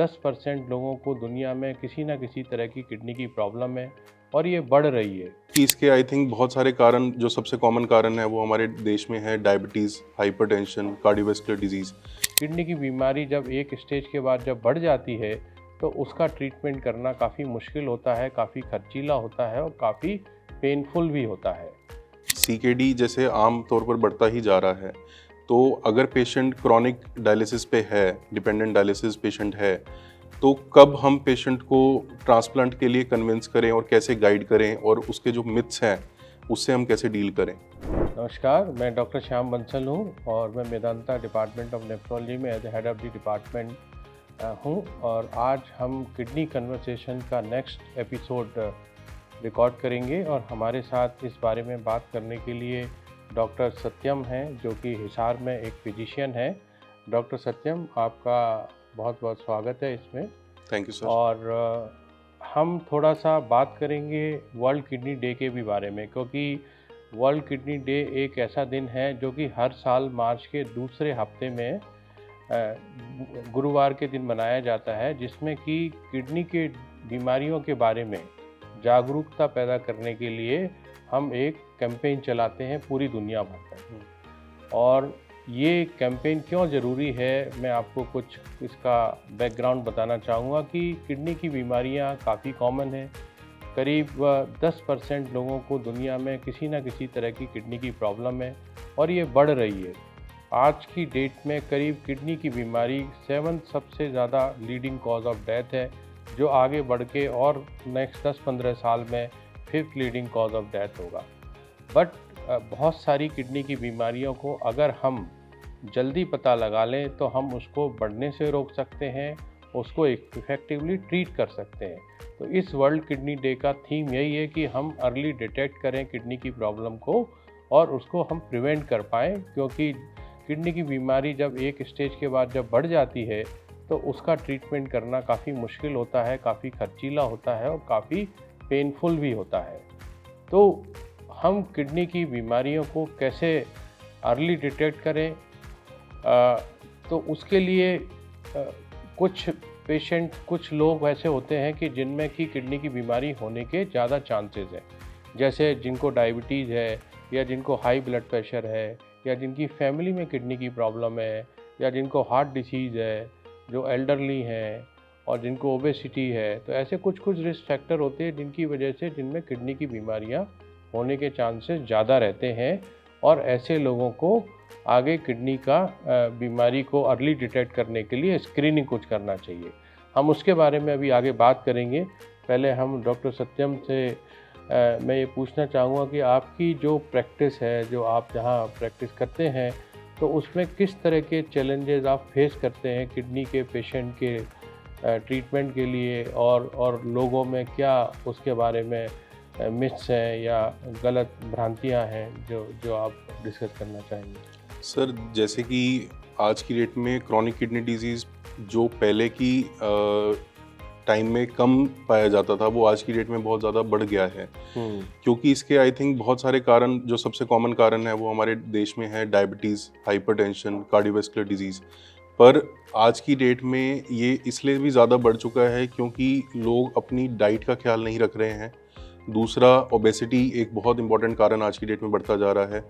10% लोगों को दुनिया में किसी ना किसी तरह की किडनी की प्रॉब्लम है और ये बढ़ रही है। कि इसके आई थिंक बहुत सारे कारण, जो सबसे कॉमन कारण है वो हमारे देश में है diabetes, hypertension, cardiovascular disease. Kidney की बीमारी जब एक स्टेज के बाद जब बढ़ जाती है तो उसका ट्रीटमेंट करना काफ़ी मुश्किल होता है, काफ़ी खर्चीला होता है और काफ़ी पेनफुल भी होता है। सीकेडी जैसे आम तौर पर बढ़ता ही जा रहा है, तो अगर पेशेंट क्रॉनिक डायलिसिस पे है, डिपेंडेंट डायलिसिस पेशेंट है, तो कब हम पेशेंट को ट्रांसप्लांट के लिए कन्विंस करें और कैसे गाइड करें, और उसके जो मिथ्स हैं उससे हम कैसे डील करें। नमस्कार, मैं डॉक्टर श्याम बंसल हूँ और मैं मेदांता डिपार्टमेंट ऑफ नेफ्रोलॉजी में as head of the department हूँ। और आज हम किडनी कन्वर्सेशन का नेक्स्ट एपिसोड रिकॉर्ड करेंगे और हमारे साथ इस बारे में बात करने के लिए डॉक्टर सत्यम हैं, जो कि हिसार में एक फिजिशियन है। डॉक्टर सत्यम, आपका बहुत बहुत स्वागत है इसमें। Thank you sir. और हम थोड़ा सा बात करेंगे वर्ल्ड किडनी डे के भी बारे में, क्योंकि वर्ल्ड किडनी डे एक ऐसा दिन है जो कि हर साल मार्च के दूसरे हफ्ते में गुरुवार के दिन मनाया जाता है, जिसमें कि किडनी के बीमारियों के बारे में जागरूकता पैदा करने के लिए हम एक कैंपेन चलाते हैं पूरी दुनिया भर में। और ये कैंपेन क्यों ज़रूरी है, मैं आपको कुछ इसका बैकग्राउंड बताना चाहूँगा कि किडनी की बीमारियाँ काफ़ी कॉमन हैं। करीब 10% लोगों को दुनिया में किसी न किसी तरह की किडनी की प्रॉब्लम है और ये बढ़ रही है। आज की डेट में करीब किडनी की बीमारी 7 सबसे ज़्यादा लीडिंग कॉज ऑफ डेथ है, जो आगे बढ़ के और नेक्स्ट 10-15 साल में 5th leading cause of death होगा। बट बहुत सारी किडनी की बीमारियों को अगर हम जल्दी पता लगा लें तो हम उसको बढ़ने से रोक सकते हैं, उसको इफ़ेक्टिवली ट्रीट कर सकते हैं। तो इस वर्ल्ड किडनी डे का थीम यही है कि हम अर्ली डिटेक्ट करें किडनी की प्रॉब्लम को और उसको हम प्रिवेंट कर पाएँ, क्योंकि किडनी की बीमारी जब एक स्टेज के बाद जब बढ़ जाती है तो उसका ट्रीटमेंट करना काफ़ी मुश्किल होता है, काफ़ी खर्चीला होता है और काफ़ी पेनफुल भी होता है। तो हम किडनी की बीमारियों को कैसे अर्ली डिटेक्ट करें, तो उसके लिए कुछ लोग ऐसे होते हैं कि जिनमें कि किडनी की बीमारी होने के ज़्यादा चांसेस हैं, जैसे जिनको डायबिटीज़ है या जिनको हाई ब्लड प्रेशर है या जिनकी फैमिली में किडनी की प्रॉब्लम है या जिनको हार्ट डिसीज़ है, जो एल्डरली हैं और जिनको ओबेसिटी है। तो ऐसे कुछ रिस्क फैक्टर होते हैं जिनकी वजह से जिनमें किडनी की बीमारियां होने के चांसेस ज़्यादा रहते हैं और ऐसे लोगों को आगे किडनी का बीमारी को अर्ली डिटेक्ट करने के लिए स्क्रीनिंग कुछ करना चाहिए। हम उसके बारे में अभी आगे बात करेंगे। पहले हम डॉक्टर सत्यम से मैं ये पूछना चाहूँगा कि आपकी जो प्रैक्टिस है, जो आप जहाँ प्रैक्टिस करते हैं, तो उसमें किस तरह के चैलेंजेस आप फेस करते हैं किडनी के पेशेंट के ट्रीटमेंट के लिए, और लोगों में क्या उसके बारे में मिथ्स हैं या गलत भ्रांतियाँ हैं जो आप डिस्कस करना चाहेंगे? सर, जैसे कि आज की डेट में क्रॉनिक किडनी डिजीज़ जो पहले की टाइम में कम पाया जाता था, वो आज की डेट में बहुत ज़्यादा बढ़ गया है। क्योंकि इसके आई थिंक बहुत सारे कारण, जो सबसे कॉमन कारण है वो हमारे देश में है डायबिटीज़, हाइपरटेंशन, कार्डियोवैस्कुलर डिजीज़। पर आज की डेट में ये इसलिए भी ज़्यादा बढ़ चुका है क्योंकि लोग अपनी डाइट का ख्याल नहीं रख रहे हैं। दूसरा, ओबेसिटी एक बहुत इंपॉर्टेंट कारण आज की डेट में बढ़ता जा रहा है।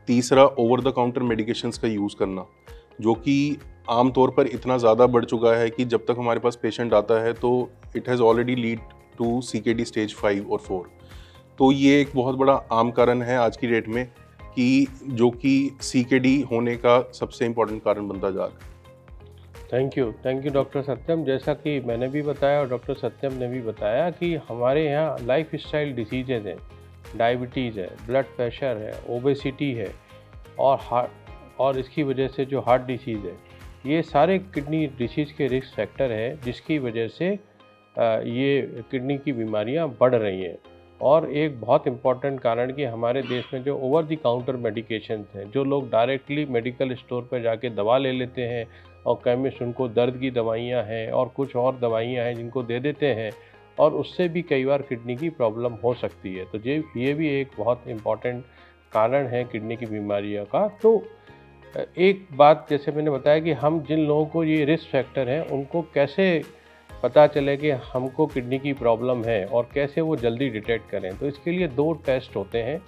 तीसरा, ओवर द काउंटर मेडिकेशंस का यूज़ करना, जो कि आम तौर पर इतना ज़्यादा बढ़ चुका है कि जब तक हमारे पास पेशेंट आता है तो it has already lead to CKD stage 5 और 4। तो ये एक बहुत बड़ा आम कारण है आज की डेट में, कि जो कि सीकेडी होने का सबसे इम्पोर्टेंट कारण बनता जा रहा है। थैंक यू डॉक्टर सत्यम। जैसा कि मैंने भी बताया और डॉक्टर सत्यम ने भी बताया कि हमारे यहाँ लाइफ स्टाइल डिसीजेज हैं, डायबिटीज़ है, ब्लड प्रेशर है, ओबेसिटी है और इसकी वजह से जो हार्ट डिसीज़ है, ये सारे किडनी डिसीज़ के रिस्क फैक्टर हैं, जिसकी वजह से ये किडनी की बीमारियां बढ़ रही हैं। और एक बहुत इम्पॉर्टेंट कारण कि हमारे देश में जो ओवर द काउंटर मेडिकेशंस हैं, जो लोग डायरेक्टली मेडिकल स्टोर पर जाके दवा ले लेते हैं और केमिस्ट उनको दर्द की दवाइयाँ हैं और कुछ और दवाइयाँ हैं जिनको दे देते हैं, और उससे भी कई बार किडनी की प्रॉब्लम हो सकती है। तो ये भी एक बहुत इम्पॉर्टेंट कारण है किडनी की बीमारियों का। तो एक बात जैसे मैंने बताया कि हम जिन लोगों को ये रिस्क फैक्टर हैं उनको कैसे पता चले कि हमको किडनी की प्रॉब्लम है और कैसे वो जल्दी डिटेक्ट करें। तो इसके लिए 2 टेस्ट होते हैं।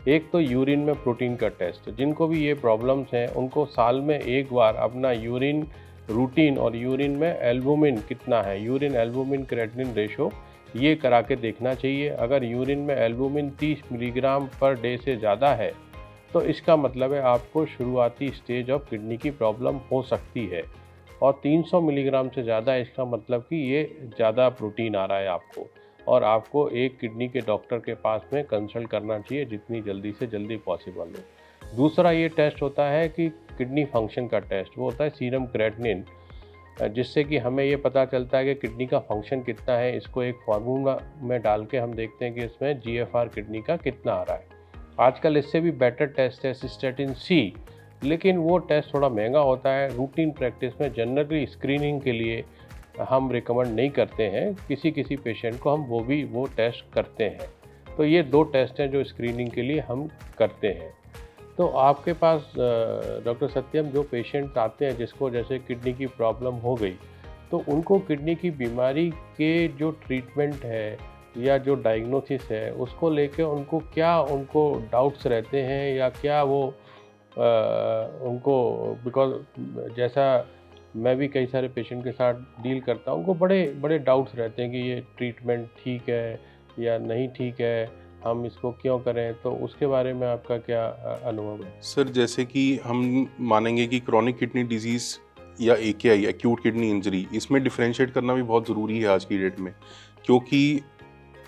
एक तो यूरिन में प्रोटीन का टेस्ट, जिनको भी ये प्रॉब्लम्स हैं उनको साल में एक बार अपना यूरिन रूटीन और यूरिन में एल्बुमिन कितना है, यूरिन एल्बुमिन क्रेटिनिन रेशो, ये करा के देखना चाहिए। अगर यूरिन में एल्बुमिन 30 मिलीग्राम पर डे से ज़्यादा है तो इसका मतलब है आपको शुरुआती स्टेज ऑफ किडनी की प्रॉब्लम हो सकती है, और 300 मिलीग्राम से ज़्यादा इसका मतलब कि ये ज़्यादा प्रोटीन आ रहा है आपको, और आपको एक किडनी के डॉक्टर के पास में कंसल्ट करना चाहिए जितनी जल्दी से जल्दी पॉसिबल हो। दूसरा ये टेस्ट होता है कि किडनी फंक्शन का टेस्ट, वो होता है सीरम क्रेटिनिन, जिससे कि हमें ये पता चलता है कि किडनी का फंक्शन कितना है। इसको एक फार्मूला में डाल के हम देखते हैं कि इसमें GFR किडनी का कितना आ रहा है। आजकल इससे भी बेटर टेस्ट है सिस्टेटिन C, लेकिन वो टेस्ट थोड़ा महंगा होता है। रूटीन प्रैक्टिस में जनरली स्क्रीनिंग के लिए हम रिकमेंड नहीं करते हैं, किसी किसी पेशेंट को हम वो टेस्ट करते हैं। तो ये 2 टेस्ट हैं जो स्क्रीनिंग के लिए हम करते हैं। तो आपके पास डॉक्टर सत्यम जो पेशेंट्स आते हैं जिसको जैसे किडनी की प्रॉब्लम हो गई, तो उनको किडनी की बीमारी के जो ट्रीटमेंट है या जो डायग्नोसिस है उसको लेके उनको डाउट्स रहते हैं, या क्या वो उनको, बिकॉज जैसा मैं भी कई सारे पेशेंट के साथ डील करता हूँ, उनको बड़े बड़े डाउट्स रहते हैं कि ये ट्रीटमेंट ठीक है या नहीं ठीक है, हम इसको क्यों करें। तो उसके बारे में आपका क्या अनुभव है? सर, जैसे कि हम मानेंगे कि क्रॉनिक किडनी डिजीज़ या AKI, एक्यूट किडनी इंजरी, इसमें डिफरेंशिएट करना भी बहुत ज़रूरी है आज की डेट में, क्योंकि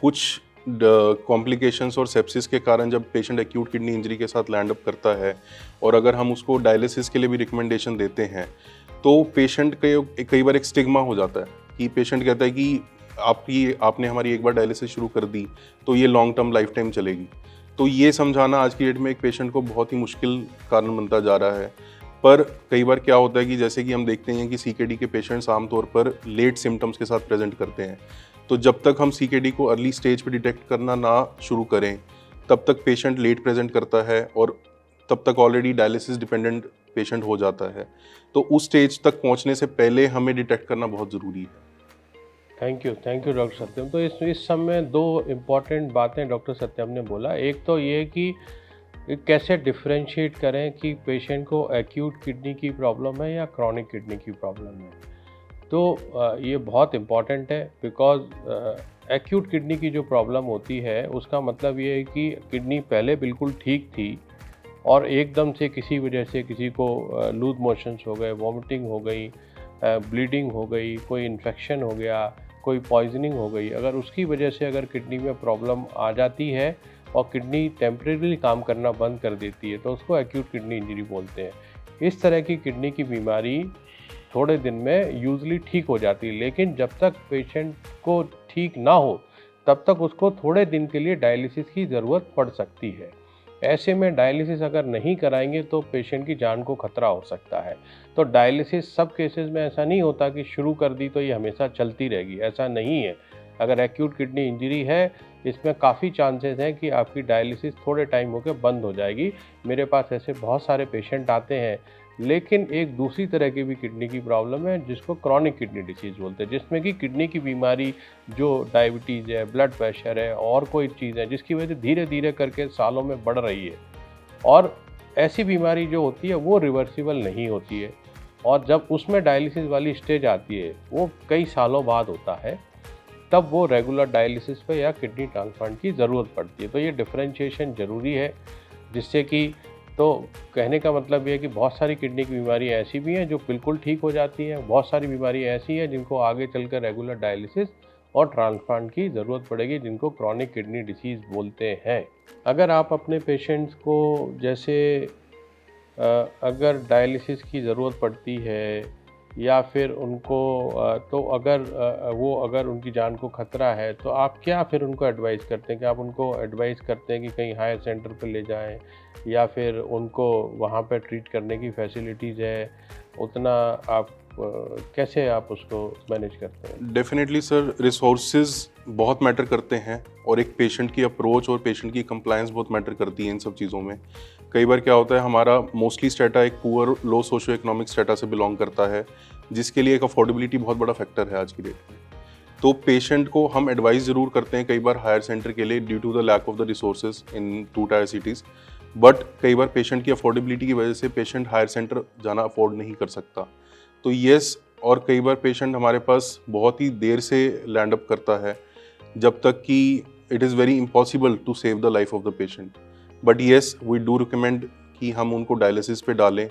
कुछ कॉम्प्लिकेशंस और सेप्सिस के कारण जब पेशेंट एक्यूट किडनी इंजरी के साथ लैंड अप करता है, और अगर हम उसको डायलिसिस के लिए भी रिकमेंडेशन देते हैं, तो पेशेंट कई बार एक स्टिग्मा हो जाता है कि पेशेंट कहता है कि आपने हमारी एक बार डायलिसिस शुरू कर दी तो ये लॉन्ग टर्म लाइफ टाइम चलेगी। तो ये समझाना आज की डेट में एक पेशेंट को बहुत ही मुश्किल कारण बनता जा रहा है। पर कई बार क्या होता है कि जैसे कि हम देखते हैं कि CKD के पेशेंट्स आमतौर पर लेट सिम्टम्स के साथ प्रेजेंट करते हैं। तो जब तक हम CKD को अर्ली स्टेज पे डिटेक्ट करना ना शुरू करें, तब तक पेशेंट लेट प्रेजेंट करता है और तब तक ऑलरेडी डायलिसिस डिपेंडेंट पेशेंट हो जाता है। तो उस स्टेज तक पहुंचने से पहले हमें डिटेक्ट करना बहुत ज़रूरी है। थैंक यू डॉक्टर सत्यम। तो इस समय 2 इम्पॉर्टेंट बातें डॉक्टर सत्यम ने बोला। एक तो ये कि कैसे डिफरेंशिएट करें कि पेशेंट को एक्यूट किडनी की प्रॉब्लम है या क्रॉनिक किडनी की प्रॉब्लम है। तो ये बहुत इम्पॉर्टेंट है, बिकॉज एक्यूट किडनी की जो प्रॉब्लम होती है उसका मतलब ये है कि किडनी पहले बिल्कुल ठीक थी और एकदम से किसी वजह से किसी को लूज मोशंस हो गए, वॉमिटिंग हो गई, ब्लीडिंग हो गई, कोई इन्फेक्शन हो गया, कोई पॉइजनिंग हो गई, अगर उसकी वजह से अगर किडनी में प्रॉब्लम आ जाती है और किडनी टेम्परेरी काम करना बंद कर देती है तो उसको एक्यूट किडनी इंजरी बोलते हैं। इस तरह की किडनी की बीमारी थोड़े दिन में यूजली ठीक हो जाती है, लेकिन जब तक पेशेंट को ठीक ना हो तब तक उसको थोड़े दिन के लिए डायलिसिस की ज़रूरत पड़ सकती है। ऐसे में डायलिसिस अगर नहीं कराएंगे तो पेशेंट की जान को खतरा हो सकता है। तो डायलिसिस सब केसेस में ऐसा नहीं होता कि शुरू कर दी तो ये हमेशा चलती रहेगी, ऐसा नहीं है। अगर एक्यूट किडनी इंजरी है इसमें काफ़ी चांसेस हैं कि आपकी डायलिसिस थोड़े टाइम होकर बंद हो जाएगी। मेरे पास ऐसे बहुत सारे पेशेंट आते हैं। लेकिन एक दूसरी तरह की भी किडनी की प्रॉब्लम है जिसको क्रॉनिक किडनी डिसीज़ बोलते हैं, जिसमें कि किडनी की बीमारी जो डायबिटीज़ है, ब्लड प्रेशर है और कोई चीज़ है जिसकी वजह से धीरे धीरे करके सालों में बढ़ रही है, और ऐसी बीमारी जो होती है वो रिवर्सिबल नहीं होती है, और जब उसमें डायलिसिस वाली स्टेज आती है वो कई सालों बाद होता है, तब वो रेगुलर डायलिसिस पे या किडनी ट्रांसप्लांट की ज़रूरत पड़ती है। तो ये डिफरेंशिएशन ज़रूरी है, जिससे कि, तो कहने का मतलब ये है कि बहुत सारी किडनी की बीमारियाँ ऐसी भी हैं जो बिल्कुल ठीक हो जाती हैं, बहुत सारी बीमारियाँ ऐसी हैं जिनको आगे चलकर रेगुलर डायलिसिस और ट्रांसप्लांट की ज़रूरत पड़ेगी, जिनको क्रॉनिक किडनी डिसीज़ बोलते हैं। अगर आप अपने पेशेंट्स को जैसे अगर डायलिसिस की ज़रूरत पड़ती है या फिर उनको तो अगर उनकी जान को खतरा है तो आप क्या फिर उनको एडवाइस करते हैं कि आप उनको एडवाइस करते हैं कि कहीं हायर सेंटर पर ले जाएं, या फिर उनको वहाँ पर ट्रीट करने की फैसिलिटीज़ है, उतना आप कैसे आप उसको मैनेज करते हैं? डेफिनेटली सर, रिसोर्सेज बहुत मैटर करते हैं और एक पेशेंट की अप्रोच और पेशेंट की कंप्लायंस बहुत मैटर करती है इन सब चीज़ों में। कई बार क्या होता है, हमारा मोस्टली स्टेटा एक पुअर लो सोशो इकोनॉमिक स्टेटा से बिलोंग करता है, जिसके लिए एक अफोर्डेबिलिटी बहुत बड़ा फैक्टर है आज की डेट में। तो पेशेंट को हम एडवाइस ज़रूर करते हैं कई बार हायर सेंटर के लिए due to the lack of the resources in 2 tier cities, but कई बार पेशेंट की अफोर्डेबिलिटी की वजह से पेशेंट हायर सेंटर जाना अफोर्ड नहीं कर सकता। तो येस, और कई बार पेशेंट हमारे पास बहुत ही देर से लैंड अप करता है, जब तक कि it is very impossible to save the life of the patient. But yes, we do recommend कि हम उनको डायलिसिस पे डालें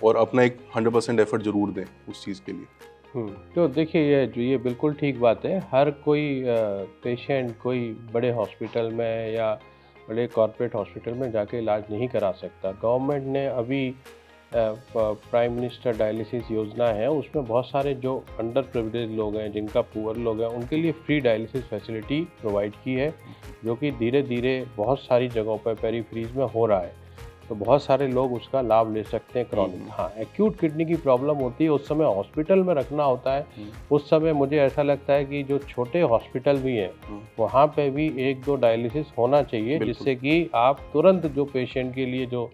और अपना एक 100% एफर्ट ज़रूर दें उस चीज़ के लिए। तो देखिए, ये बिल्कुल ठीक बात है। हर कोई पेशेंट कोई बड़े हॉस्पिटल में या बड़े कॉर्पोरेट हॉस्पिटल में जाके इलाज नहीं करा सकता। गवर्नमेंट ने अभी प्राइम मिनिस्टर डायलिसिस योजना है, उसमें बहुत सारे जो अंडर प्रिविलेज लोग हैं, जिनका पुअर लोग हैं, उनके लिए फ्री डायलिसिस फैसिलिटी प्रोवाइड की है, जो कि धीरे धीरे बहुत सारी जगहों पर पेरीफ्रीज में हो रहा है। तो बहुत सारे लोग उसका लाभ ले सकते हैं क्रॉनिक। हाँ, एक्यूट किडनी की प्रॉब्लम होती है, उस समय हॉस्पिटल में रखना होता है। उस समय मुझे ऐसा लगता है कि जो छोटे हॉस्पिटल भी हैं, वहाँ पे भी 1-2 डायलिसिस होना चाहिए, जिससे कि आप तुरंत जो पेशेंट के लिए जो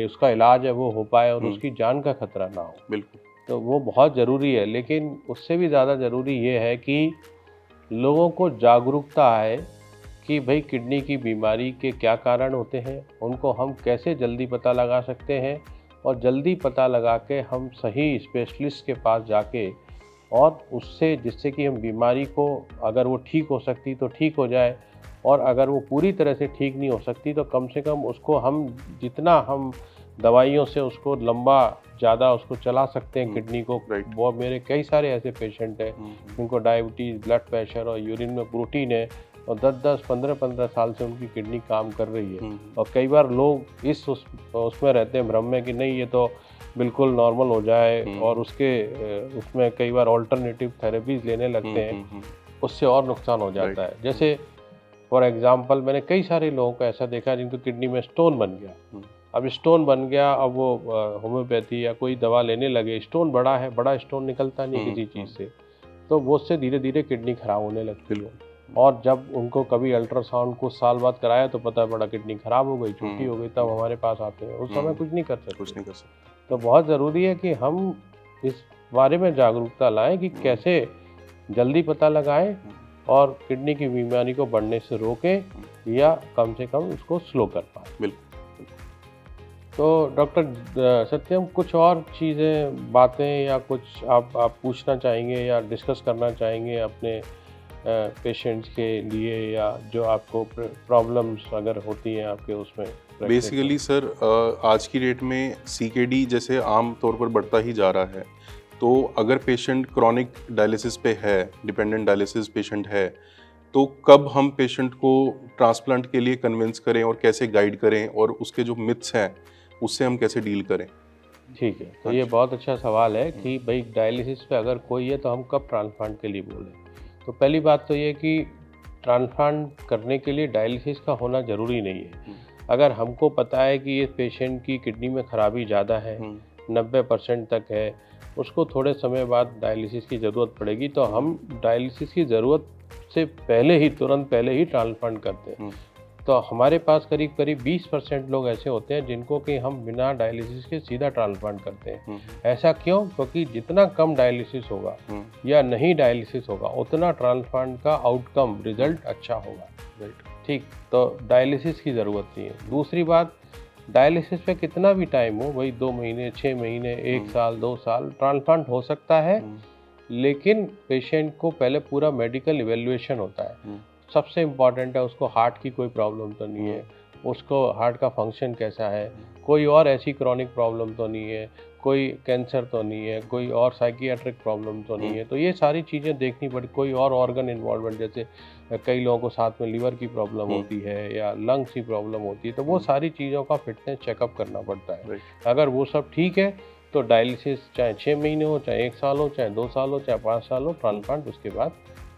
उसका इलाज है वो हो पाए और उसकी जान का खतरा ना हो। बिल्कुल। तो वो बहुत ज़रूरी है। लेकिन उससे भी ज़्यादा ज़रूरी ये है कि लोगों को जागरूकता आए कि भाई किडनी की बीमारी के क्या कारण होते हैं, उनको हम कैसे जल्दी पता लगा सकते हैं, और जल्दी पता लगा के हम सही स्पेशलिस्ट के पास जाके और उससे, जिससे कि हम बीमारी को, अगर वो ठीक हो सकती तो ठीक हो जाए, और अगर वो पूरी तरह से ठीक नहीं हो सकती तो कम से कम उसको हम जितना हम दवाइयों से उसको लंबा ज़्यादा उसको चला सकते हैं किडनी को। वो मेरे कई सारे ऐसे पेशेंट हैं जिनको डायबिटीज़, ब्लड प्रेशर और यूरिन में प्रोटीन है, और 10-10, 15-15 साल से उनकी किडनी काम कर रही है। और कई बार लोग उसमें रहते हैं भ्रम में कि नहीं, ये तो बिल्कुल नॉर्मल हो जाए, और उसमें कई बार ऑल्टरनेटिव थेरेपीज लेने लगते हैं, उससे और नुकसान हो जाता है। जैसे फॉर एग्जांपल, मैंने कई सारे लोगों को ऐसा देखा जिनको किडनी में स्टोन बन गया। अब स्टोन बन गया, अब वो होम्योपैथी या कोई दवा लेने लगे, स्टोन बड़ा है, बड़ा स्टोन निकलता नहीं किसी चीज़ से, तो वो उससे धीरे धीरे किडनी खराब होने लगती है। और जब उनको कभी अल्ट्रासाउंड कुछ साल बाद कराया तो पता पड़ा किडनी खराब हो गई, छोटी हो गई, तब हमारे पास आते हैं। उस समय कुछ नहीं कर सकते। तो बहुत ज़रूरी है कि हम इस बारे में जागरूकता लाएं कि कैसे जल्दी पता लगाएं और किडनी की बीमारी को बढ़ने से रोकें या कम से कम उसको स्लो कर पाएं। बिल्कुल। तो डॉक्टर सत्यम, कुछ और चीज़ें, बातें या कुछ आप पूछना चाहेंगे या डिस्कस करना चाहेंगे अपने पेशेंट्स के लिए, या जो आपको प्रॉब्लम्स अगर होती हैं आपके उसमें? बेसिकली सर, आज की डेट में CKD जैसे आम तौर पर बढ़ता ही जा रहा है, तो अगर पेशेंट क्रॉनिक डायलिसिस पे है, डिपेंडेंट डायलिसिस पेशेंट है, तो कब हम पेशेंट को ट्रांसप्लांट के लिए कन्विंस करें और कैसे गाइड करें, और उसके जो मिथ्स हैं उससे हम कैसे डील करें? ठीक है, तो ये बहुत अच्छा सवाल है कि भाई डायलिसिस पे अगर कोई है तो हम कब ट्रांसप्लांट के लिए बोलें। तो पहली बात तो ये कि ट्रांसप्लांट करने के लिए डायलिसिस का होना ज़रूरी नहीं है। अगर हमको पता है कि ये पेशेंट की किडनी में खराबी ज़्यादा है, 90% तक है, उसको थोड़े समय बाद डायलिसिस की ज़रूरत पड़ेगी, तो हम डायलिसिस की ज़रूरत से पहले ही, तुरंत पहले ही ट्रांसप्लांट करते हैं। तो हमारे पास करीब करीब 20% लोग ऐसे होते हैं जिनको कि हम बिना डायलिसिस के सीधा ट्रांसप्लांट करते हैं। ऐसा क्यों? क्योंकि जितना कम डायलिसिस होगा या नहीं डायलिसिस होगा, उतना ट्रांसप्लांट का आउटकम, रिजल्ट अच्छा होगा। ठीक, तो डायलिसिस की ज़रूरत नहीं है। दूसरी बात, डायलिसिस पे कितना भी टाइम हो, वही 2 महीने, 6 महीने, 1 साल, 2 साल, ट्रांसप्लांट हो सकता है, लेकिन पेशेंट को पहले पूरा मेडिकल इवेल्युएशन होता है। सबसे इम्पॉर्टेंट है उसको हार्ट की कोई प्रॉब्लम तो नहीं है, उसको हार्ट का फंक्शन कैसा है, कोई और ऐसी क्रॉनिक प्रॉब्लम तो नहीं है, कोई कैंसर तो नहीं है, कोई और साइकियाट्रिक प्रॉब्लम तो नहीं है। तो ये सारी चीज़ें देखनी पड़ी, कोई और ऑर्गन इन्वॉल्वमेंट, जैसे कई लोगों को साथ में लीवर की प्रॉब्लम होती है या लंग्स की प्रॉब्लम होती है, तो वो सारी चीज़ों का फिटनेस चेकअप करना पड़ता है। अगर वो सब ठीक है तो डायलिसिस चाहे 6 महीने हो, चाहे 1 साल हो, चाहे 2 साल हो, चाहे 5 साल हो, ट्रांसप्लांट उसके बाद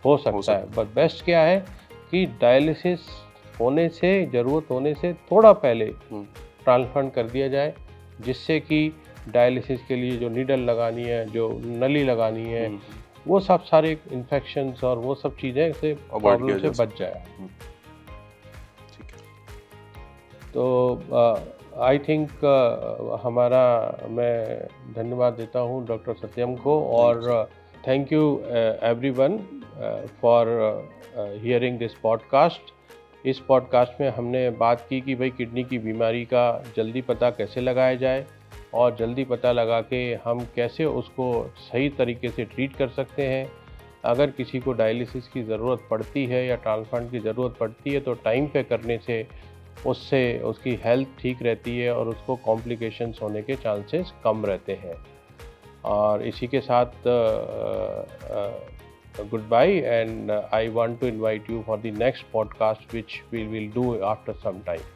हो सकता है। बट बेस्ट क्या है कि डायलिसिस होने से, ज़रूरत होने से थोड़ा पहले ट्रांसप्लांट कर दिया जाए, जिससे कि डायलिसिस के लिए जो नीडल लगानी है, जो नली लगानी है, वो सब सारे इन्फेक्शंस और वो सब चीज़ें से प्रॉब्लम से बच जाए। तो आई थिंक मैं धन्यवाद देता हूँ डॉक्टर सत्यम को, और thank you everyone for hearing this podcast. इस पॉडकास्ट में हमने बात की कि भाई किडनी की बीमारी का जल्दी पता कैसे लगाया जाए, और जल्दी पता लगा के हम कैसे उसको सही तरीके से ट्रीट कर सकते हैं। अगर किसी को डायलिसिस की ज़रूरत पड़ती है या ट्रांसप्लांट की ज़रूरत पड़ती है तो टाइम पे करने से उससे उसकी हेल्थ ठीक रहती है और उसको कॉम्प्लिकेशंस होने के चांसेस कम रहते हैं। और इसी के साथ goodbye, and I want to invite you for the next podcast which we will do after some time.